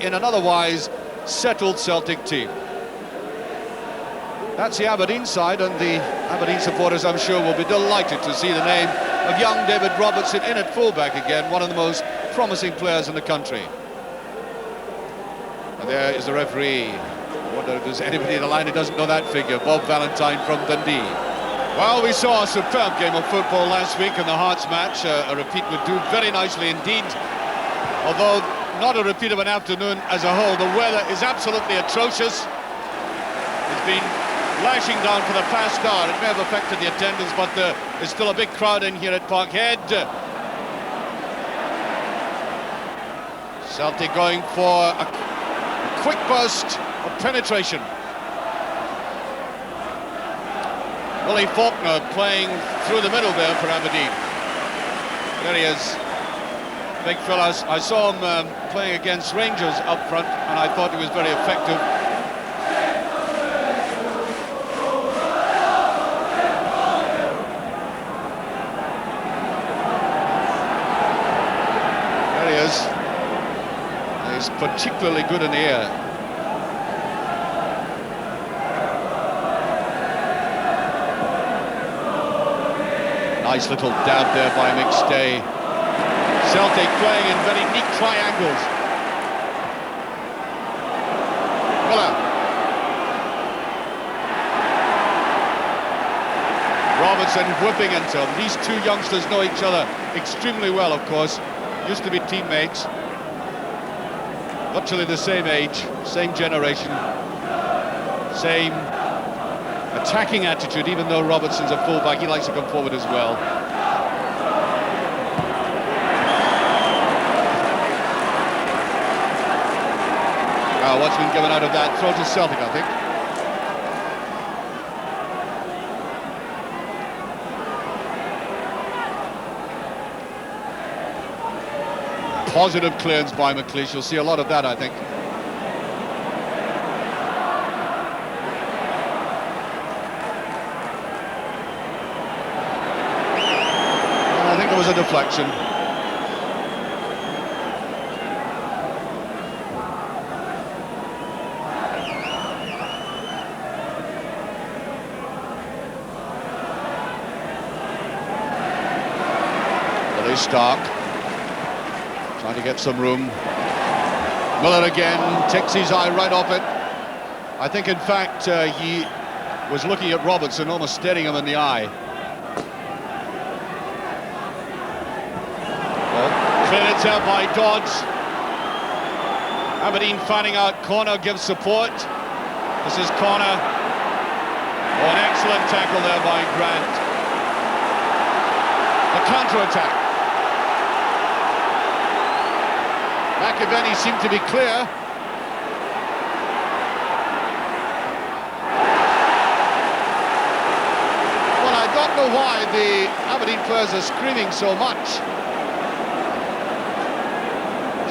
in an otherwise settled Celtic team. That's the Aberdeen side, and the Aberdeen supporters, I'm sure, will be delighted to see the name of young David Robertson in at fullback again, one of the most promising players in the country. And there is the referee. I wonder if there's anybody in the line who doesn't know that figure, Bob Valentine from Dundee. Well, we saw a superb game of football last week in the Hearts match. A repeat would do very nicely indeed, although not a repeat of an afternoon as a whole. The weather is absolutely atrocious. It's been lashing down for the past hour. It may have affected the attendance, but there's still a big crowd in here at Parkhead. Celtic going for a quick burst of penetration. Willie Faulkner playing through the middle there for Aberdeen. There he is. Big fella. I saw him playing against Rangers up front, and I thought he was very effective. He's particularly good in the air. Nice little dab there by McStay. Celtic playing in very neat triangles. Miller. Robertson whipping into him. These two youngsters know each other extremely well, of course. Used to be teammates. Virtually the same age, same generation, same attacking attitude, even though Robertson's a fullback, he likes to come forward as well. What's been given out of that? Throw to Celtic, I think. Positive clearance by McLeish. You'll see a lot of that, I think. I think it was a deflection. Billy Stark trying to get some room. Miller again takes his eye right off it. I think, in fact, he was looking at Robertson, almost staring him in the eye. Well, cleared out by Dodds. Aberdeen finding out corner, gives support. This is corner. Oh, an excellent tackle there by Grant. The counter-attack. McAvenny seemed to be clear. Well, I don't know why the Aberdeen players are screaming so much.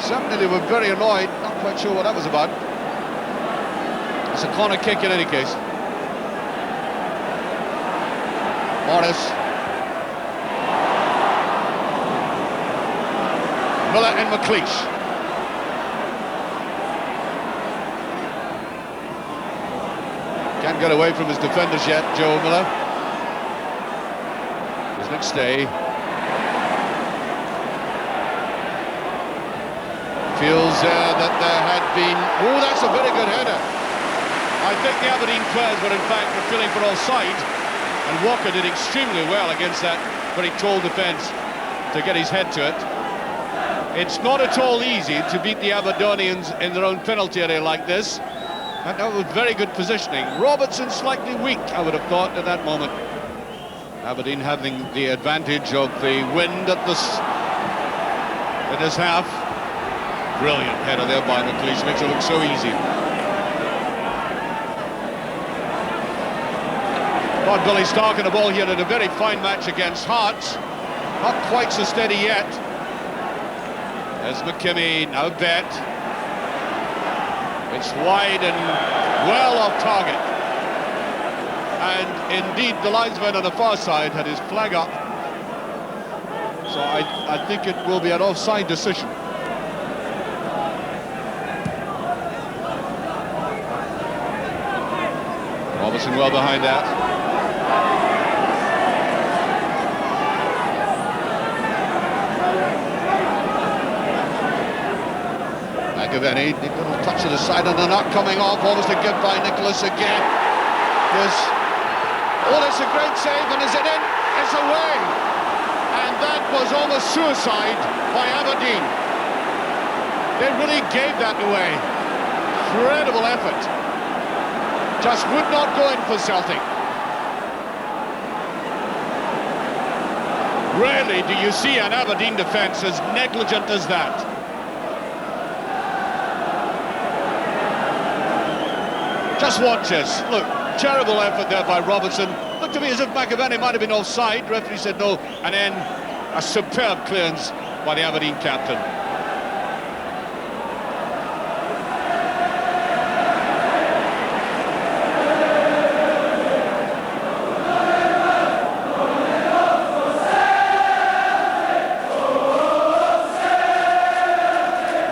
Certainly they were very annoyed. Not quite sure what that was about. It's a corner kick in any case. Morris. Miller and McLeish. Can't get away from his defenders yet, Joe Miller. His next stay. Feels that there had been... Oh, that's a very good header. I think the Aberdeen players were in fact feeling for offside, and Walker did extremely well against that very tall defence to get his head to it. It's not at all easy to beat the Aberdonians in their own penalty area like this. And that was very good positioning. Robertson slightly weak, I would have thought, at that moment. Aberdeen having the advantage of the wind at this half. Brilliant header there by McLeish, makes it look so easy. Got Billy Stark in the ball here at a very fine match against Hearts. Not quite so steady yet. There's McKimmie, now Bet. It's wide and well off target. And indeed, the linesman on the far side had his flag up. So I think it will be an offside decision. Robertson well behind that. McAvenny, a little touch to the side and they're not coming off, almost a give by Nicholas again. Oh, that's a great save, and is it in? It's away! And that was almost suicide by Aberdeen. They really gave that away. Incredible effort. Just would not go in for Celtic. Rarely do you see an Aberdeen defence as negligent as that. Just watch this. Look, terrible effort there by Robertson. Looked to me as if McAvenny might have been offside. Referee said no. And then a superb clearance by the Aberdeen captain.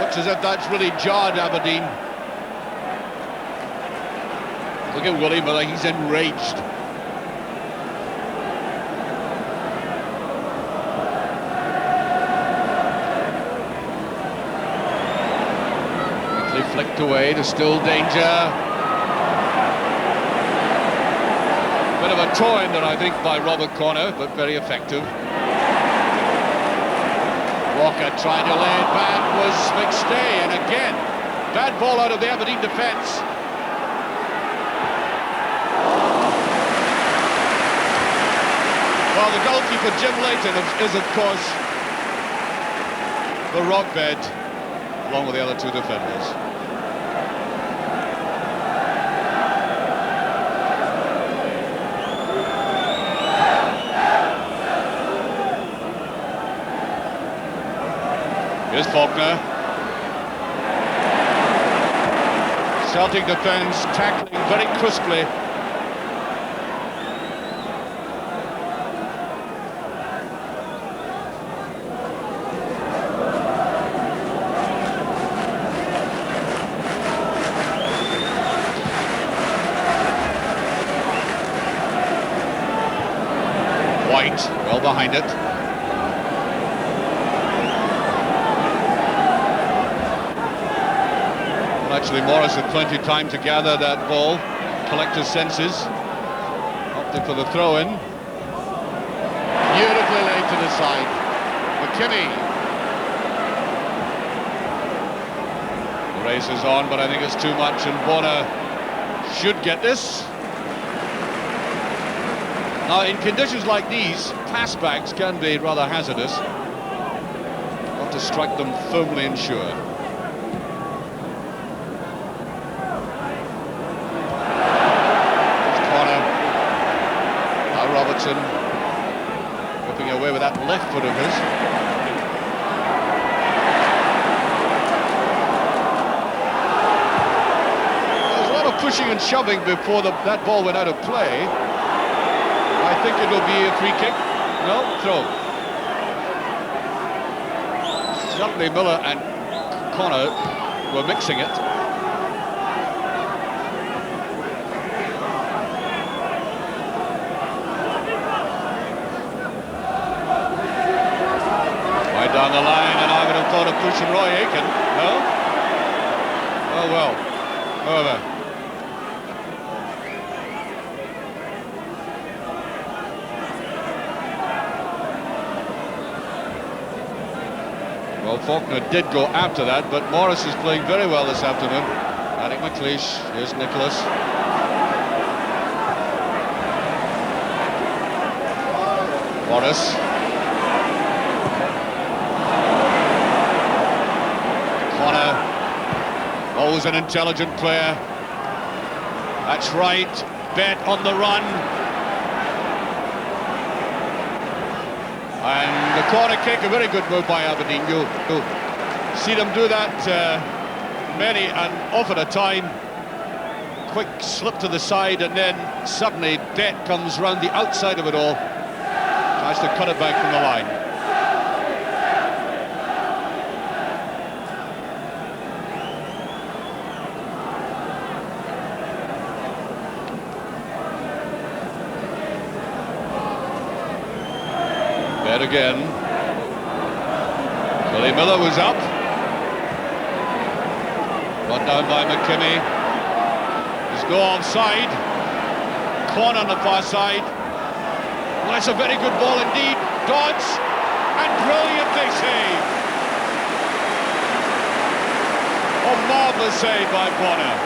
Looks as if that's really jarred Aberdeen. Look at Willie Miller, he's enraged. Quickly flicked away, there's still danger. Bit of a toe in there, I think, by Robert Connor, but very effective. Walker trying to lay it back was McStay, and again, bad ball out of the Aberdeen defence. Well, the goalkeeper, Jim Layton, is of course the rock bed, along with the other two defenders. Here's Faulkner. Celtic defence tackling very crisply. Well behind it. Well, actually, Morris had plenty of time to gather that ball, collect his senses. Opted for the throw-in. Beautifully laid to the side. McKinney. The race is on, but I think it's too much, and Bonner should get this. Now, in conditions like these, passbacks can be rather hazardous. Got to strike them firmly and sure. There's Connor. Now Robertson whipping away with that left foot of his. There was a lot of pushing and shoving before that ball went out of play. I think it will be a free kick. No, throw. Certainly Miller and Connor were mixing it. Right down the line, and I would have thought of pushing Roy Aitken. No? Oh well. However. Well, Faulkner did go after that, but Morris is playing very well this afternoon. Anik McLeish, here's Nicholas. Morris. Connor, always an intelligent player. That's right, Bet on the run. And the corner kick, a very good move by Aberdeen. You see them do that many and often a time. Quick slip to the side, and then suddenly Bet comes round the outside of it all. Tries to cut it back from the line. Yet again. Billy Miller was up. Brought down by McKimmie. There's no offside. Corn on the far side. Well, that's a very good ball indeed. Dodds, and brilliantly saved. A marvellous save by Bonner.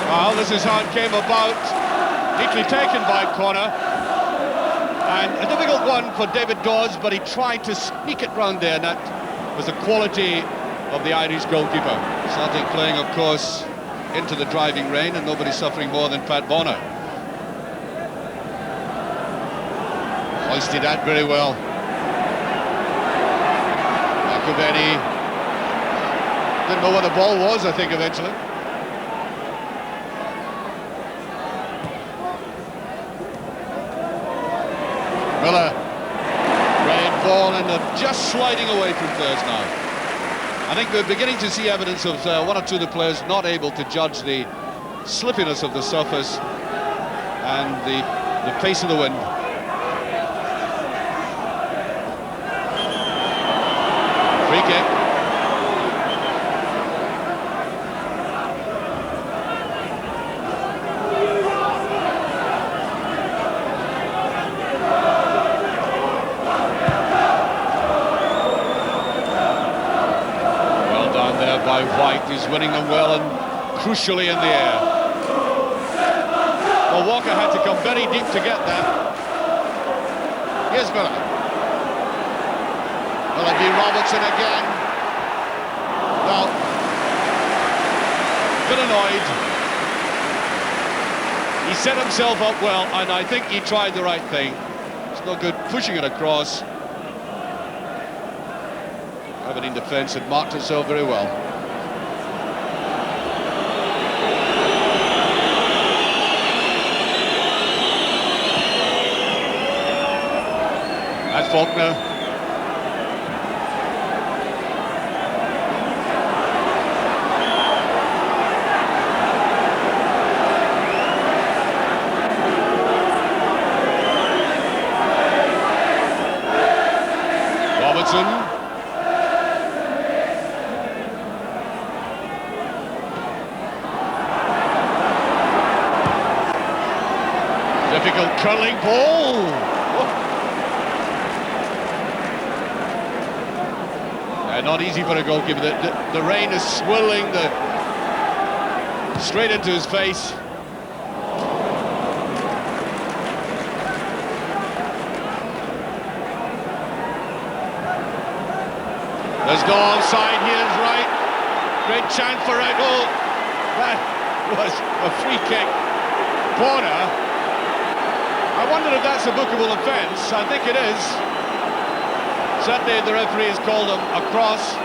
Well, this is how it came about. Neatly taken by Connor. And a difficult one for David Dawes, but he tried to sneak it round there, and that was the quality of the Irish goalkeeper. Celtic playing, of course, into the driving rain, and nobody suffering more than Pat Bonner. Hoisted that very well. McAvenny didn't know where the ball was, I think, eventually. Miller, red ball, and they're just sliding away from players now. I think we're beginning to see evidence of one or two of the players not able to judge the slippiness of the surface and the pace of the wind. Free kick. By White, he's winning them well and crucially in the air. Well, Walker had to come very deep to get that. Here's Miller. Will it be Robertson again? Well, a bit annoyed. He set himself up well, and I think he tried the right thing. It's no good pushing it across. Aberdeen defence had marked itself very well. That's Faulkner. Robertson. Difficult curling ball. Not easy for a goalkeeper. The rain is swirling straight into his face. There's no offside here, is right. Great chance for a goal. That was a free kick. Corner. I wonder if that's a bookable offence. I think it is. Certainly the referee has called him across.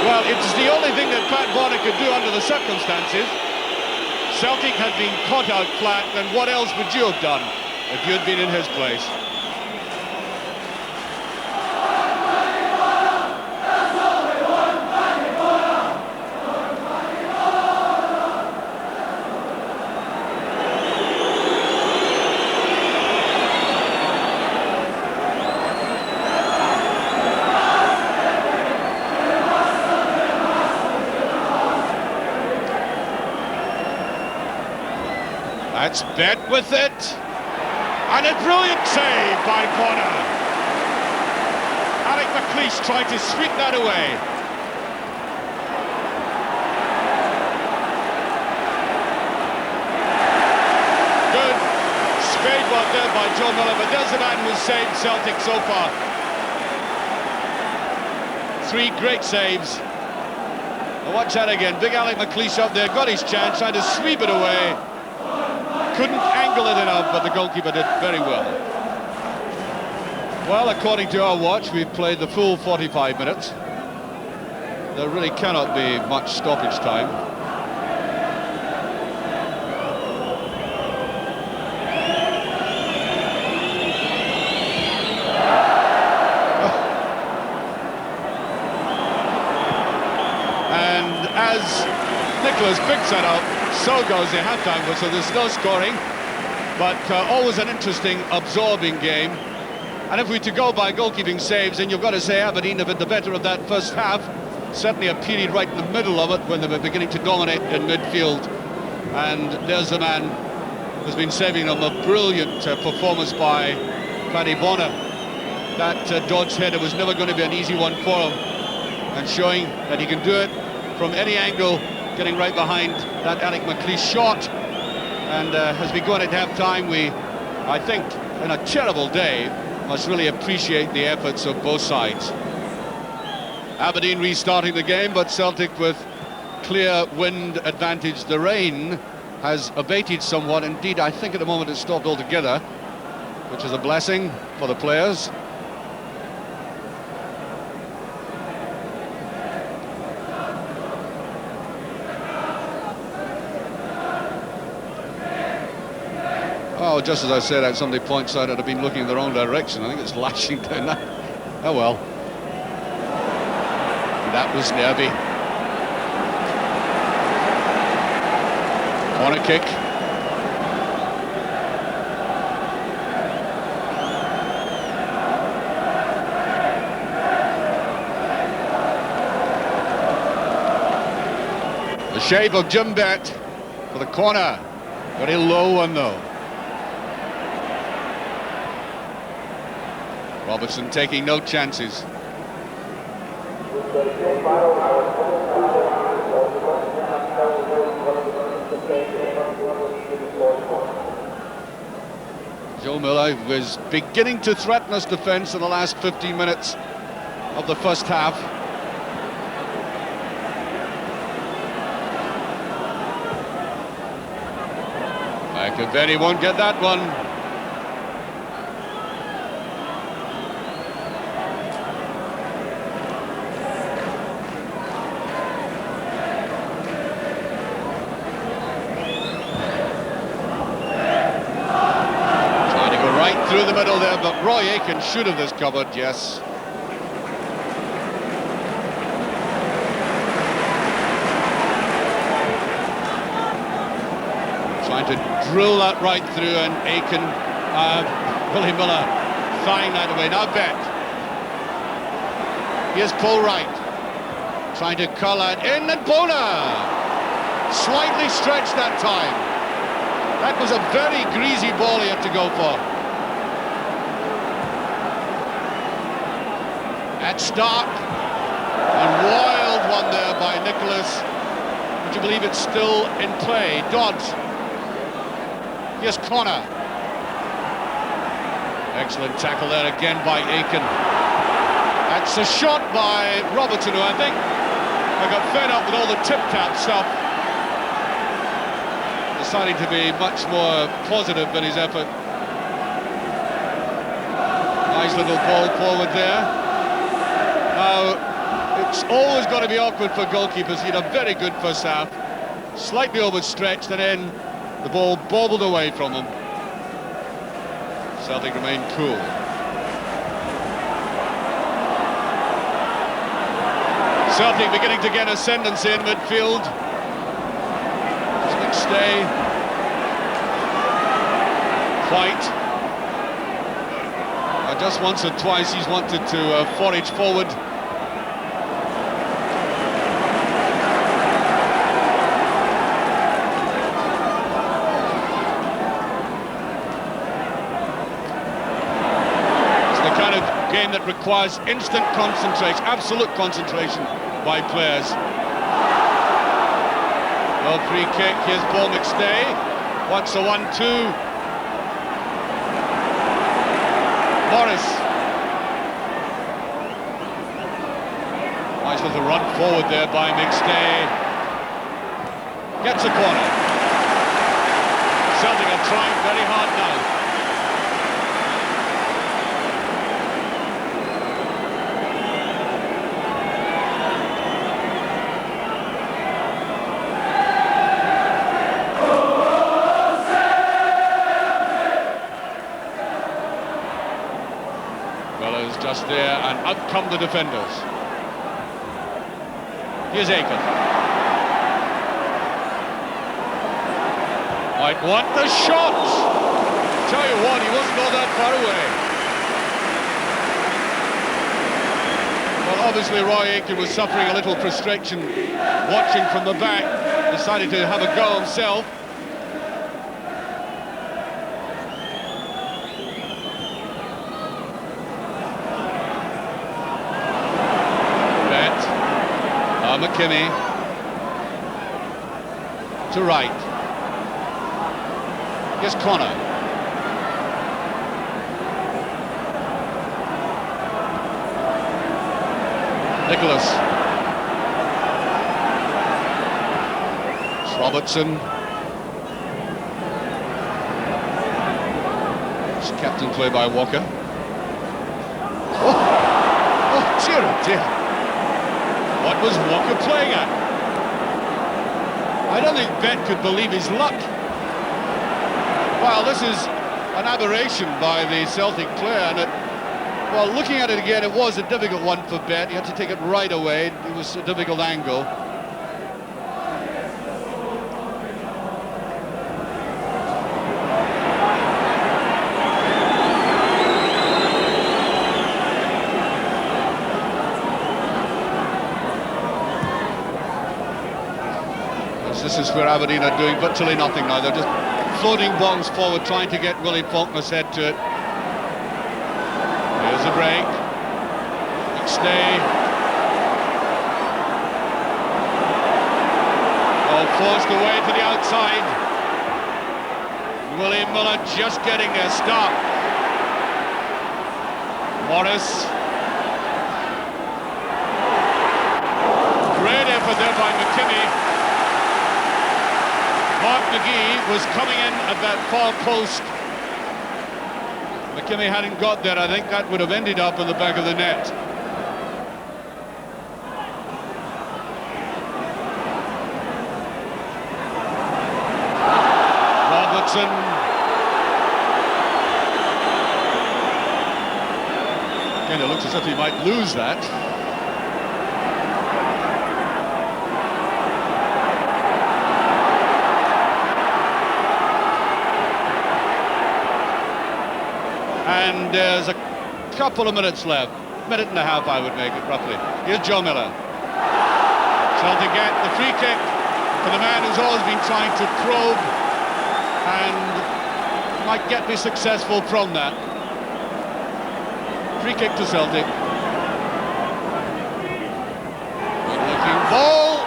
Well, it's the only thing that Pat Bonner could do under the circumstances. Celtic had been caught out flat, then what else would you have done if you'd been in his place? That's Bet with it, and a brilliant save by Bonner. Alec McLeish tried to sweep that away. Good spade work there by Joe Miller, but there's the man who's saved Celtic so far. 3 great saves. Well, watch that again. Big Alec McLeish up there, got his chance, tried to sweep it away. Couldn't angle it enough, but the goalkeeper did very well. Well, according to our watch, we've played the full 45 minutes. There really cannot be much stoppage time. Miller's big set-up, so goes the half-time whistle. There's no scoring, but always an interesting, absorbing game. And if we're to go by goalkeeping saves, then you've got to say Aberdeen have had the better of that first half. Certainly a period right in the middle of it when they were beginning to dominate in midfield. And there's the man who's been saving them, a brilliant performance by Paddy Bonner. That dodge header was never going to be an easy one for him, and showing that he can do it from any angle, getting right behind that Alec McLeish shot. And as we go in at half-time, we, I think, in a terrible day, must really appreciate the efforts of both sides. Aberdeen restarting the game, but Celtic with clear wind advantage. The rain has abated somewhat. Indeed, I think at the moment it's stopped altogether, which is a blessing for the players. Oh, just as I said that, somebody points out I'd have been looking in the wrong direction. I think it's lashing down that. Oh well. That was nervy. Corner kick. The shape of Jim Bet for the corner. Very low one though. Robertson taking no chances. Joe Miller was beginning to threaten us defence in the last 15 minutes of the first half. Akabedi won't get that one. Through the middle there, but Roy Aitken should have discovered, yes. Trying to drill that right through, and Aitken, Willie Miller, throwing that away. Now Bet. Here's Paul Wright. Trying to curl that in, and Bonner! Slightly stretched that time. That was a very greasy ball he had to go for. At Stark, and wild one there by Nicholas. Would you believe it's still in play? Dodds. Here's Connor. Excellent tackle there again by Aitken. That's a shot by Robertson, who I think I got fed up with all the tip-tap stuff. Deciding to be much more positive in his effort. Nice little ball forward there. Now, it's always got to be awkward for goalkeepers. He had a very good first half, slightly overstretched, and then the ball bobbled away from him. Celtic remained cool. Celtic beginning to get ascendancy in midfield. McStay. White. Just once or twice he's wanted to forage forward. It's the kind of game that requires instant concentration, absolute concentration by players. Well, free kick, here's Paul McStay. Wants a 1-2. Morris. Nice little run forward there by McStay. Gets a corner. Celtic are trying very hard now. Just there, and up come the defenders. Here's Aitken. Might want the shot! Tell you what, he wasn't all that far away. Well, obviously Roy Aitken was suffering a little frustration watching from the back. Decided to have a go himself. McKinney to right. Here's Connor. Nicholas. It's Robertson. It's captain play by Walker. Oh dear, oh dear. What was Walker playing at? I don't think Bet could believe his luck. Well, this is an aberration by the Celtic player, and well, looking at it again, it was a difficult one for Bet. He had to take it right away. It was a difficult angle. This is where Aberdeen are doing virtually nothing now. They're just floating bombs forward, trying to get Willie Faulkner's head to it. Here's a break. McStay. Oh, forced away to the outside. William Miller just getting their stop. Morris. Great effort there by McKinney. Mark McGee was coming in at that far post. McKinney hadn't got there. I think that would have ended up in the back of the net. Robertson. Again, it looks as if he might lose that. And there's a couple of minutes left. Minute and a half, I would make it, roughly. Here's Joe Miller. Celtic get the free kick for the man who's always been trying to probe and might get me successful from that. Free kick to Celtic. Good-looking ball.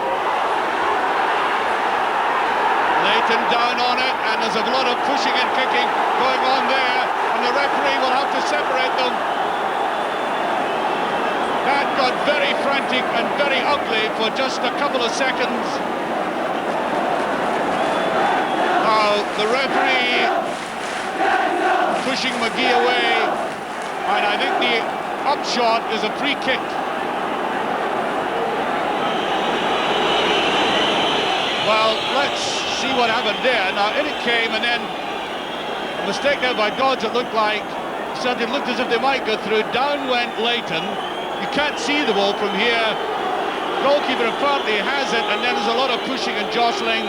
Leighton down on it, and there's a lot of pushing and kicking going on there. And the referee will have to separate them. That got very frantic and very ugly for just a couple of seconds. Now the referee pushing McGee away, and I think the upshot is a free kick. Well, let's see what happened there. Now in it came, and then a mistake there by Dodds. It looked like, certainly looked as if they might go through. Down went Leighton. You can't see the ball from here. Goalkeeper apparently has it, and then there's a lot of pushing and jostling.